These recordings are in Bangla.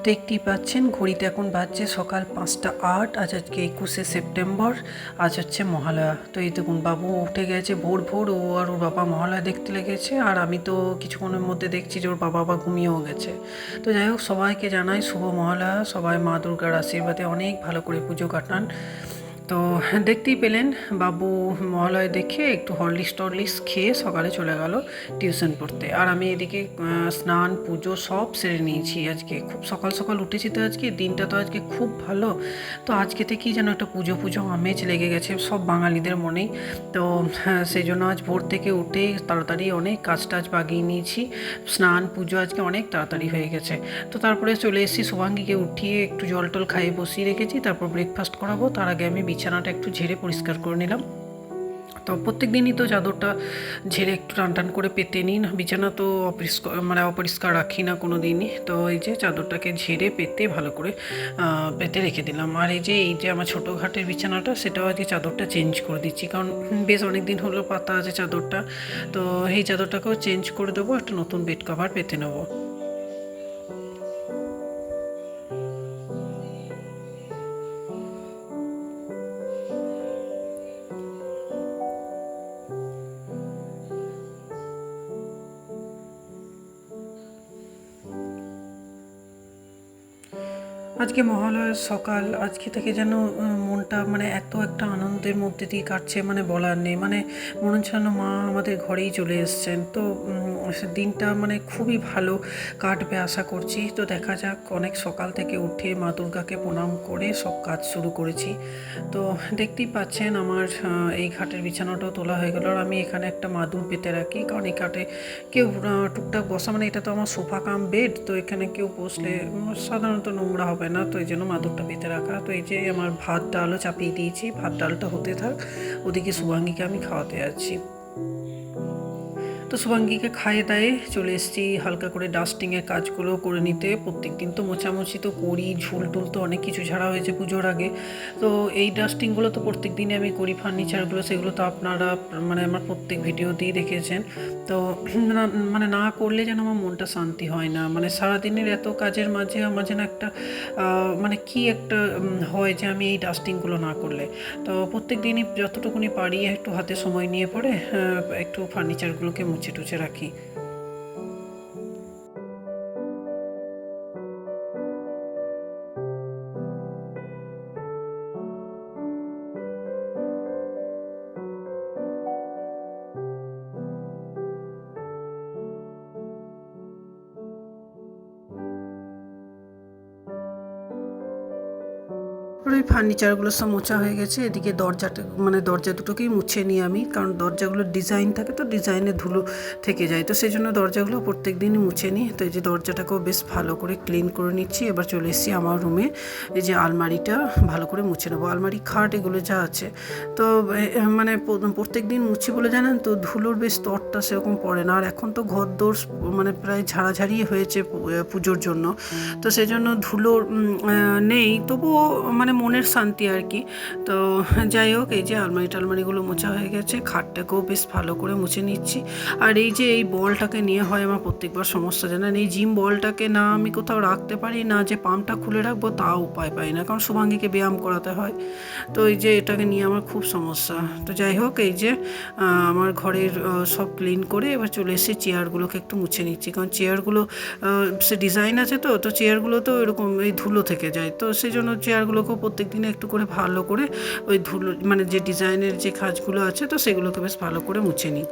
দেখতেই পাচ্ছেন ঘড়িতে এখন বাজছে সকাল 5টা 8। আজকে 21শে সেপ্টেম্বর। আজ হচ্ছে মহালয়া। তো এই দেখুন বাবু উঠে গেছে ভোর ভোর, ও আর ওর বাবা মহালয়া দেখতে লেগেছে। আর আমি তো কিছুক্ষণের মধ্যে দেখছি যে ওর বাবা আবার ঘুমিয়েও গেছে। তো যাই হোক, সবাইকে জানাই শুভ মহালয়া। সবাই মা দুর্গার আশীর্বাদে অনেক ভালো করে পুজো কাটান। তো দেখতেই পেলেন বাবু মহালয়া দেখে একটু হরলিক্স খেয়ে সকালে চলে গেল টিউশন পড়তে। আর আমি এদিকে স্নান পুজো সব সেরে নিয়েছি। আজকে খুব সকাল সকাল উঠেছি, তো আজকে দিনটা তো আজকে খুব ভালো। তো আজকে থেকেই যেন একটা পুজো পুজো আমেজ লেগে গেছে সব বাঙালিদের মনেই। তো সেই জন্য আজ ভোর থেকে উঠে তাড়াতাড়ি অনেক কাজ টাজ বাগিয়ে নিয়েছি। স্নান পুজো আজকে অনেক তাড়াতাড়ি হয়ে গেছে। তো তারপরে চলে এসেছি, শুভাঙ্গীকে উঠিয়ে একটু জল টল খাইয়ে বসিয়ে রেখেছি। তারপর ব্রেকফাস্ট করাবো, তার আগে আমি বিছানাটা একটু ঝেড়ে পরিষ্কার করে নিলাম। তো প্রত্যেক দিনই তো চাদরটা ঝেড়ে একটু টান টান করে পেতে নিই না, বিছানা তো অপরিষ্কার রাখি না কোনো দিনই। তো এই যে চাদরটাকে ঝেড়ে পেতে ভালো করে পেতে রেখে দিলাম। আর এই যে আমার ছোটো ঘাটের বিছানাটা, সেটাও আজকে চাদরটা চেঞ্জ করে দিচ্ছি, কারণ বেশ অনেক দিন হলো পাতা আছে চাদরটা। তো এই চাদরটাকেও চেঞ্জ করে দেবো, একটা নতুন বেড কভার পেতে নেবো। আজকে মহালয়ার সকাল, আজকে থেকে যেন মনটা এত একটা আনন্দের মধ্যে দিয়ে কাটছে, বলার নেই। মনে হচ্ছে যেন মা আমাদের ঘরেই চলে এসছেন। তো দিনটা খুবই ভালো কাটবে আশা করছি। তো দেখা যাক, অনেক সকাল থেকে উঠে মা দুর্গাকে প্রণাম করে সব কাজ শুরু করেছি। তো দেখতেই পাচ্ছেন আমার এই ঘাটের বিছানাটাও তোলা হয়ে গেল। আর আমি এখানে একটা মাদুর পেতে রাখি, কারণ এই ঘাটে কেউ টুকটাক বসা, এটা তো আমার সোফা কাম বেড, তো এখানে কেউ বসলে সাধারণত নোংরা হবে না। তো এই জন্য মাদুরটা পেতে রাখা। তো এই যে আমার ভাত ডালও চাপিয়ে দিয়েছি, ভাত ডালটা হতে থাক, ওদিকে শুভাঙ্গীকে আমি খাওয়াতে যাচ্ছি। তো শুভাঙ্গীকে খাইয়ে দায়ে চলে এসেছি হালকা করে ডাস্টিংয়ের কাজগুলো করে নিতে। প্রত্যেক দিন তো মোছামুছি তো করি, ঝুল টুল তো অনেক কিছু ঝাড়া হয়েছে পুজোর আগে। তো এই ডাস্টিংগুলো তো প্রত্যেক দিনই আমি করি, ফার্নিচারগুলো সেগুলো তো আপনারা আমার প্রত্যেক ভিডিওতেই দেখেছেন। তো না করলে যেন আমার মনটা শান্তি হয় না। সারাদিনের এত কাজের মাঝে আমার যেন একটা কি একটা হয় যে আমি এই ডাস্টিংগুলো না করলে। তো প্রত্যেক দিনই যতটুকুনি পারি একটু হাতে সময় নিয়ে পড়ে একটু ফার্নিচারগুলোকে মুছে টুছে রাখি। ওই ফার্নিচারগুলো সব মোছা হয়ে গেছে। এদিকে দরজাটা দরজা দুটোকেই মুছে নিই আমি, কারণ দরজাগুলোর ডিজাইন থাকে, তো ডিজাইনে ধুলো থেকে যায়। তো সেই জন্য দরজাগুলো প্রত্যেক দিনই মুছে নিই। তো এই যে দরজাটাকেও বেশ ভালো করে ক্লিন করে নিচ্ছি। এবার চলে এসেছি আমার রুমে। এই যে আলমারিটা ভালো করে মুছে নেবো, আলমারি খাট এগুলো যা আছে। তো প্রত্যেক দিন মুছি বলে জানেন তো, ধুলোর বেশ স্তরটা সেরকম পড়ে না। আর এখন তো ঘর দোর প্রায় ঝাড়াঝাড়ি হয়েছে পুজোর জন্য। তো সেই জন্য ধুলো নেই, তবুও মনের শান্তি আর কি। তো যাই হোক, এই যে আলমারিগুলো মোছা হয়ে গেছে, খাটটাকেও বেশ ভালো করে মুছে নিচ্ছি। আর এই যে এই বলটাকে নিয়ে হয় আমার প্রত্যেকবার সমস্যা, জানেন, এই জিম বলটাকে না আমি কোথাও রাখতে পারি না, যে পাম্পটা খুলে রাখবো তাও উপায় পাই না, কারণ শুভাঙ্গীকে ব্যায়াম করাতে হয়। তো এই যে এটাকে নিয়ে আমার খুব সমস্যা। তো যাই হোক, এই যে আমার ঘরের সব ক্লিন করে এবার চলে এসে চেয়ারগুলোকে একটু মুছে নিচ্ছি, কারণ চেয়ারগুলো সে ডিজাইন আছে, তো চেয়ারগুলো তো এরকম এই ধুলো থেকে যায়। তো সেই জন্য চেয়ারগুলোকেও প্রত্যেক দিনে একটু করে ভালো করে ওই ধুলো যে ডিজাইনের যে কাজগুলো আছে, তো সেগুলোকে বেশ ভালো করে মুছে নিই।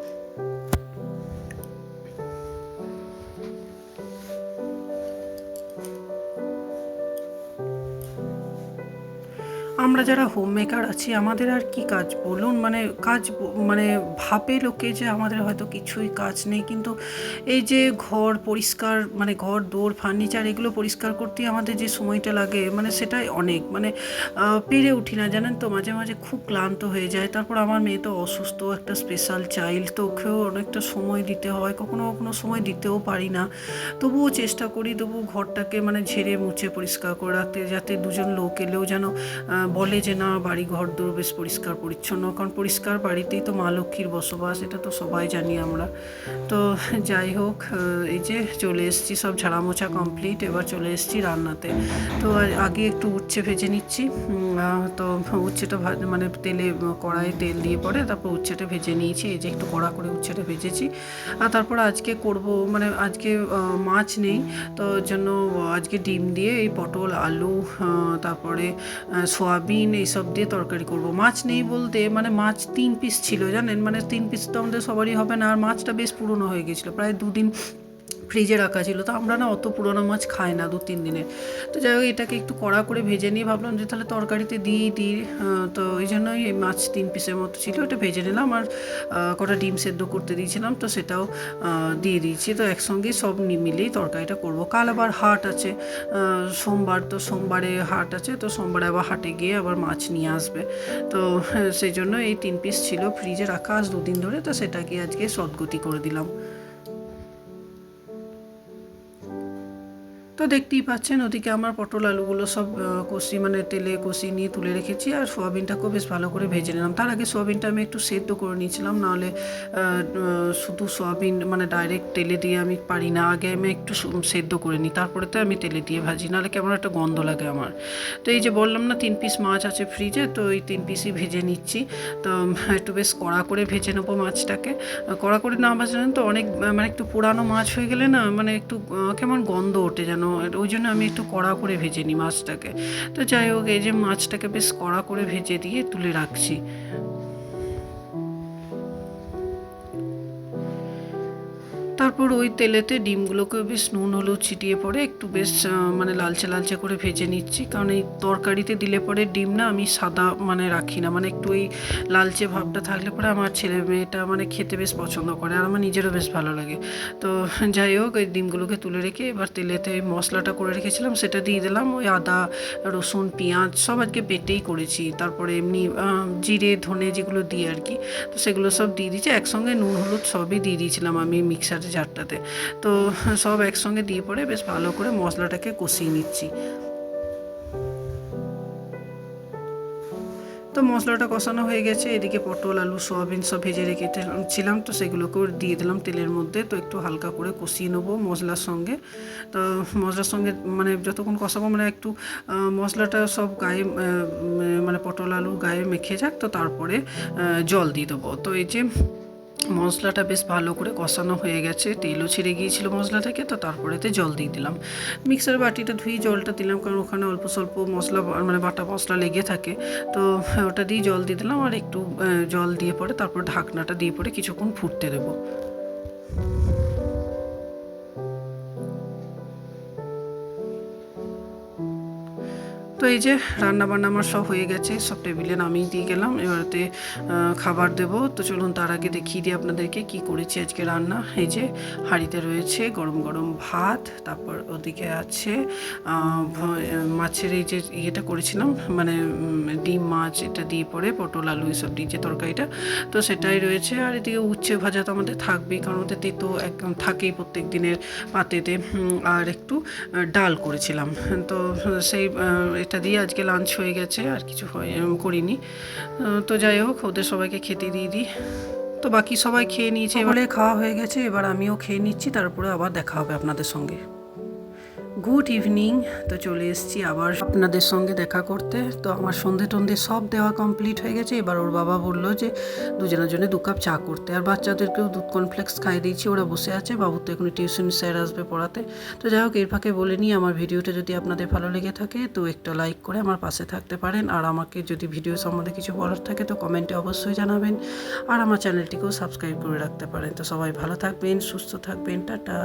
আমরা যারা হোম মেকার আছি, আমাদের আর কি কাজ বলুন, কাজ ভাবে লোকে যে আমাদের হয়তো কিছুই কাজ নেই, কিন্তু এই যে ঘর পরিষ্কার ঘর দোর ফার্নিচার এগুলো পরিষ্কার করতেই আমাদের যে সময়টা লাগে সেটাই অনেক পেরে উঠি না, জানেন তো। মাঝে মাঝে খুব ক্লান্ত হয়ে যায়। তারপর আমার মেয়ে তো অসুস্থ, একটা স্পেশাল চাইল্ড, তো ওকেও অনেকটা সময় দিতে হয়, কখনো কখনো সময় দিতেও পারি না। তবুও চেষ্টা করি, তবুও ঘরটাকে ঝেড়ে মুছে পরিষ্কার করে রাখতে, যাতে দুজন লোক এলেও যেন বলে যে না বাড়ি ঘর দোর বেশ পরিষ্কার পরিচ্ছন্ন, কারণ পরিষ্কার বাড়িতেই তো মা লক্ষ্মীর বসবাস, এটা তো সবাই জানি আমরা। তো যাই হোক, এই যে চলে এসেছি, সব ঝাড়ামোছা কমপ্লিট, এবার চলে এসেছি রান্নাতে। তো আগে একটু উচ্ছে ভেজে নিচ্ছি। তো উচ্ছেটা মানে তেলে কড়াইয়ে তেল দিয়ে পরে তারপর উচ্ছেটা ভেজে নিয়েছি। এই যে একটু কড়া করে উচ্ছেটা ভেজেছি। আর তারপর আজকে করব, মানে আজকে মাছ নেই, তো ওর জন্য আজকে ডিম দিয়ে এই পটল আলু তারপরে সয়াবিন এইসব দিয়ে তরকারি করব। মাছ নেই বলতে মানে মাছ 3 পিস ছিল জানেন, মানে 3 পিস তো আমাদের সবারই হবে না, আর মাছটা বেশ পুরনো হয়ে গেছিলো, প্রায় 2 দিন ফ্রিজে রাখা ছিল। তো আমরা না অত পুরোনো মাছ খাই না 2-3 দিনের। তো যাই হোক, এটাকে একটু কড়া করে ভেজে নিয়ে ভাবলাম যে তাহলে তরকারিতে দিই। তো এই জন্যই এই মাছ 3 পিসের মতো ছিল, ওটা ভেজে নিলাম। আর কটা ডিম সেদ্ধ করতে দিয়েছিলাম, তো সেটাও দিয়ে দিয়েছি। তো একসঙ্গেই সব মিলিয়েই তরকারিটা করব। কাল আবার হাট আছে, সোমবার, তো সোমবারে হাট আছে, তো সোমবারে আবার হাটে গিয়ে আবার মাছ নিয়ে আসবে। তো সেই জন্য এই 3 পিস ছিল ফ্রিজে রাখা আজ 2 দিন ধরে, তো সেটাকে আজকে সদ্গতি করে দিলাম। তো দেখতেই পাচ্ছেন ওদিকে আমার পটল আলুগুলো সব মানে তেলে কষিয়ে নিয়ে তুলে রেখেছি, আর সোয়াবিনটাকেও বেশ ভালো করে ভেজে নিলাম। তার আগে সোয়াবিনটা আমি একটু সেদ্ধ করে নিয়েছিলাম, নাহলে শুধু সোয়াবিন মানে ডাইরেক্ট তেলে দিয়ে আমি পারি না, আগে আমি একটু সেদ্ধ করে নিই, তারপরে তো আমি তেলে দিয়ে ভাজি, নাহলে কেমন একটা গন্ধ লাগে আমার। তো এই যে বললাম না 3 পিস মাছ আছে ফ্রিজে, তো এই 3 পিসই ভেজে নিচ্ছি। তো একটু বেশ কড়া করে ভেজে নেবো মাছটাকে। কড়া করে না ভাজলেন তো অনেক মানে একটু পুরানো মাছ হয়ে গেলে না মানে একটু কেমন গন্ধ ওঠে যেন, ওই জন্য আমি একটু কড়া করে ভেজে নিই মাছটাকে। তো যাই হোক, এই যে মাছটাকে বেশ কড়া করে ভেজে দিয়ে তুলে রাখছি। তারপর ওই তেলেতে ডিমগুলোকে বেশ নুন হলুদ ছিটিয়ে পরে একটু বেশ মানে লালচে লালচে করে ভেজে নিচ্ছি, কারণ এই তরকারিতে দিলে পরে ডিম না আমি সাদা মানে রাখি না, মানে একটু ওই লালচে ভাবটা থাকলে পরে আমার ছেলে মেয়েটা মানে খেতে বেশ পছন্দ করে, আর আমার নিজেরও বেশ ভালো লাগে। তো যাই হোক, ওই ডিমগুলোকে তুলে রেখে এবার তেলেতে মশলাটা করে রেখেছিলাম সেটা দিয়ে দিলাম। ওই আদা রসুন পেঁয়াজ সব আজকে বেটেই করেছি, তারপরে এমনি জিরে ধনে যেগুলো দিই আর কি, তো সেগুলো সব দিয়ে দিয়েছি। একসঙ্গে নুন হলুদ সবই দিয়ে দিয়েছিলাম আমি মিক্সার জারটাতে। তো সব একসঙ্গে দিয়ে পরে বেশ ভালো করে মশলাটাকে কষিয়ে নিচ্ছি। তো মশলাটা কষানো হয়ে গেছে, এদিকে পটল আলু সয়াবিন সব ভেজে রেখেছিলাম, তো সেগুলোকেও দিয়ে দিলাম তেলের মধ্যে। তো একটু হালকা করে কষিয়ে নেবো মশলার সঙ্গে। তো মশলার সঙ্গে মানে যতক্ষণ কষাবো মানে একটু মশলাটা সব গায়ে মানে পটল আলু গায়ে মেখে যাক, তো তারপরে জল দিয়ে দেবো। তো এই যে মশলাটা বেশ ভালো করে কষানো হয়ে গেছে, তেলও ছেড়ে গিয়েছিল মশলা থেকে, তো তারপরেতে জল দিয়ে দিলাম। মিক্সার বাটিটা ধুয়ে জলটা দিলাম, কারণ ওখানে অল্প স্বল্প মশলা মানে বাটা মশলা লেগে থাকে। তো ওটা দিয়ে জল দিয়ে দিলাম, আর একটু জল দিয়ে পরে তারপর ঢাকনাটা দিয়ে পরে কিছুক্ষণ ফুটতে দেবো। তো এই যে রান্নাবান্না আমার সব হয়ে গেছে, সব টেবিলে নামিয়ে দিয়ে গেলাম, এবারেতে খাবার দেবো। তো চলুন তার আগে দেখিয়ে দিই আপনাদেরকে কি করেছি আজকে রান্না। এই যে হাঁড়িতে রয়েছে গরম গরম ভাত, তারপর ওদিকে আছে মাছের এই যে ইয়েটা করেছিলাম মানে ডিম মাছ এটা দিয়ে পরে পটল আলু এসব দিয়ে যে তরকারিটা, তো সেটাই রয়েছে। আর এদিকে উচ্ছে ভাজা তো আমাদের থাকবেই, কারণ ওতে তেতো একদম থাকেই প্রত্যেক দিনের পাতেতে। আর একটু ডাল করেছিলাম, তো সেই এটা দিয়ে আজকে লাঞ্চ হয়ে গেছে, আর কিছু করিনি। তো যাই হোক, ওদের সবাইকে খেতে দিয়ে দিই। তো বাকি সবাই খেয়ে নিয়েছে, এবারে খাওয়া হয়ে গেছে, এবার আমিও খেয়ে নিচ্ছি, তারপরে আবার দেখা হবে আপনাদের সঙ্গে। Good evening. তো চলে এসেছি আবার আপনাদের সঙ্গে দেখা করতে। তো আমার সন্ধে টন্ধে সব দেওয়া কমপ্লিট হয়ে গেছে। এবার ওর বাবা বললো যে দুজনের জন্য 2 কাপ চা করতে, আর বাচ্চাদেরকেও দুধ কর্নফ্লেক্স খাইয়ে দিয়েছি, ওরা বসে আছে। বাবুর তো এখন টিউশন স্যার আসবে পড়াতে। তো যাই হোক, এর ফাঁকে বলে নিই, আমার ভিডিওটা যদি আপনাদের ভালো লেগে থাকে তো একটা লাইক করে আমার পাশে থাকতে পারেন, আর আমাকে যদি ভিডিও সম্বন্ধে কিছু বলার থাকে তো কমেন্টে অবশ্যই জানাবেন, আর আমার চ্যানেলটিকেও সাবস্ক্রাইব করে রাখতে পারেন। তো সবাই ভালো থাকবেন, সুস্থ থাকবেন, টাটা।